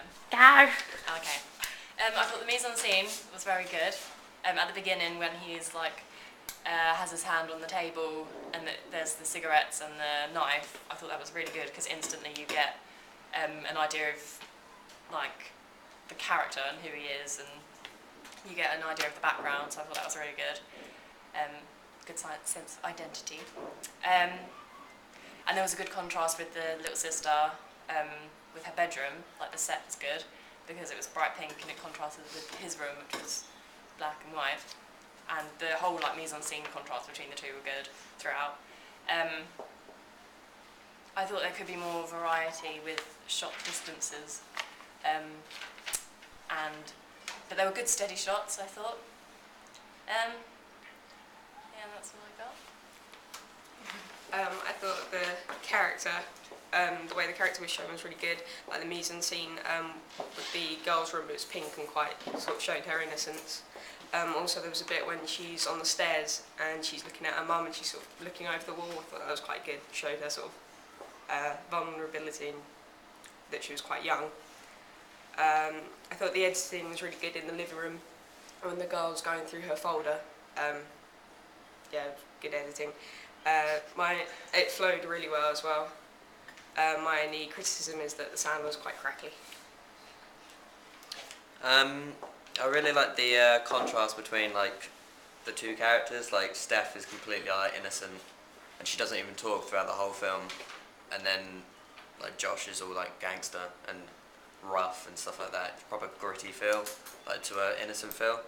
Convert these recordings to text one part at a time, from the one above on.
then. Go! Okay. I thought the mise en scene was very good. At the beginning, when he's like has his hand on the table and there's the cigarettes and the knife, I thought that was really good because instantly you get an idea of like the character and who he is, and you get an idea of the background. So I thought that was really good. Good sense of identity. And there was a good contrast with the little sister with her bedroom. Like the set's good because it was bright pink and it contrasted with his room, which was black and white. And the whole like mise en scene contrast between the two were good throughout. I thought there could be more variety with shot distances, but there were good steady shots. I thought. Yeah, that's all I got. I thought the character, the way the character was shown was really good. Like the mise en scene with the girl's room, it was pink and quite sort of showed her innocence. Also, there was a bit when she's on the stairs and she's looking at her mum and she's sort of looking over the wall. I thought that was quite good. Showed her sort of vulnerability and that she was quite young. I thought the editing was really good in the living room when the girl was going through her folder. Yeah, good editing. It flowed really well as well. My only criticism is that the sound was quite crackly. I really like the contrast between like the two characters. Like Steph is completely like innocent, and she doesn't even talk throughout the whole film. And then like Josh is all like gangster and rough and stuff like that. Proper gritty feel, like to an innocent feel.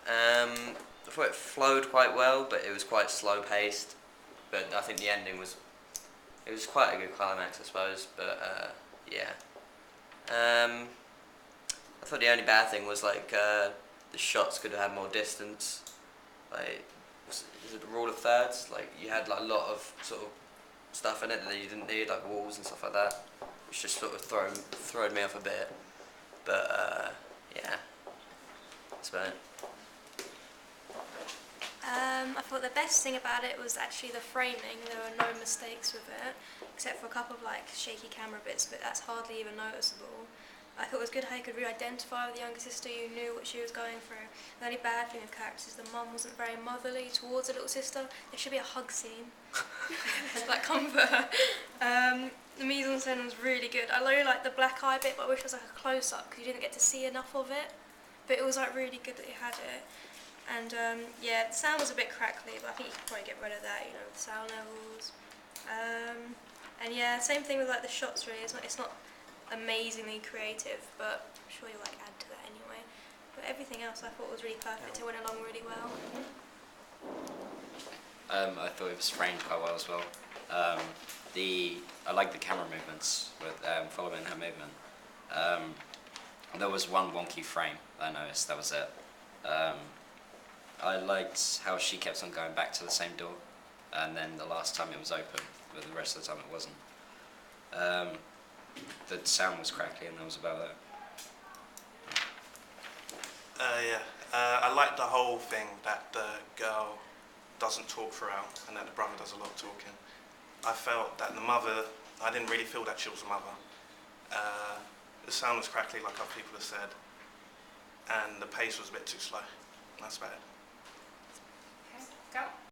I thought it flowed quite well, but it was quite slow paced. But I think the ending was quite a good climax, I suppose. But yeah. I thought the only bad thing was like the shots could have had more distance. Like, is it the rule of thirds? Like you had like a lot of sort of stuff in it that you didn't need, like walls and stuff like that, which just sort of thrown me off a bit. But yeah, that's about it. I thought the best thing about it was actually the framing. There were no mistakes with it, except for a couple of like shaky camera bits, but that's hardly even noticeable. I thought it was good how you could re-identify with the younger sister. You knew what she was going through. The only bad thing with characters, the mum wasn't very motherly towards the little sister. There should be a hug scene to like comfort her. The mise en scène was really good. I really liked the black eye bit, but I wish it was like a close-up because you didn't get to see enough of it. But it was like really good that you had it. And yeah, the sound was a bit crackly, but I think you could probably get rid of that, you know, with the sound levels. And yeah, same thing with like the shots really. It's not amazingly creative, but I'm sure you'll like add to that anyway. But everything else I thought was really perfect. It went along really well. I thought it was framed quite well as well. I like the camera movements with following her movement. There was one wonky frame that I noticed. That was it. I liked how she kept on going back to the same door, and then the last time it was open, but the rest of the time it wasn't. The sound was crackly, and that was about it. I like the whole thing that the girl doesn't talk throughout and that the brother does a lot of talking. I felt that the mother, I didn't really feel that she was a mother. The sound was crackly, like other people have said, and the pace was a bit too slow. That's bad. Okay, go.